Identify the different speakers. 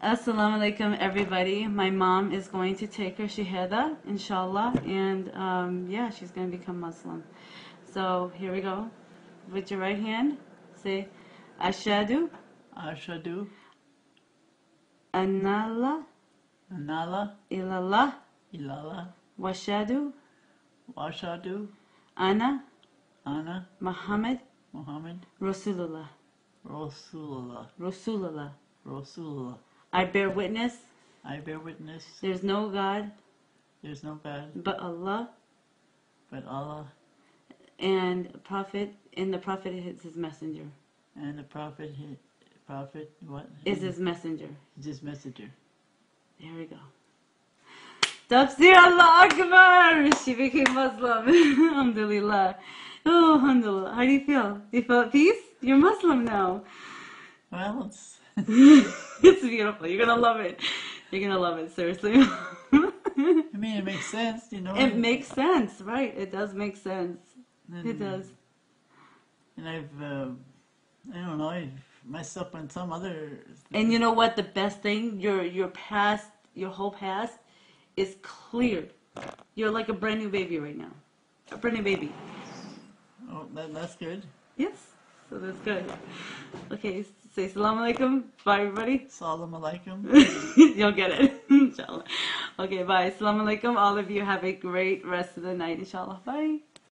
Speaker 1: Assalamu alaikum, everybody. My mom is going to take her shahada, inshallah, and yeah, she's going to become Muslim. So here we go. With your right hand, say, Ashadu,
Speaker 2: Ashadu,
Speaker 1: Anala,
Speaker 2: Anala,
Speaker 1: Ilallah,
Speaker 2: Ilala,
Speaker 1: Washadu,
Speaker 2: Washadu,
Speaker 1: Ana,
Speaker 2: Ana,
Speaker 1: Muhammad,
Speaker 2: Muhammad,
Speaker 1: Rasulullah,
Speaker 2: Rasulullah,
Speaker 1: Rasulullah.
Speaker 2: Rasulullah.
Speaker 1: I bear witness,
Speaker 2: I bear witness,
Speaker 1: there's no God
Speaker 2: there's no God
Speaker 1: but Allah,
Speaker 2: but Allah,
Speaker 1: and the Prophet is his messenger.
Speaker 2: and the Prophet, what?
Speaker 1: Is his messenger.
Speaker 2: Is his messenger.
Speaker 1: There we go. Tafsir Allah Akbar! She became Muslim. Alhamdulillah. Oh, alhamdulillah. How do you feel? Do you feel at peace? You're Muslim now.
Speaker 2: Well, it's
Speaker 1: It's beautiful. You're gonna love it. You're gonna love it, seriously.
Speaker 2: I mean, it makes sense, you know.
Speaker 1: It makes sense, right? It does make sense. It does.
Speaker 2: And I don't know, I've messed up on some other.
Speaker 1: And you know what? The best thing, your past, your whole past, is clear. You're like a brand new baby right now. A brand new baby.
Speaker 2: Oh, that's good.
Speaker 1: Yes. So that's good. Okay, say salam alaikum. Bye, everybody.
Speaker 2: Salam alaikum.
Speaker 1: You'll get it, inshallah. Okay, bye. Salam alaikum. All of you have a great rest of the night, inshallah. Bye.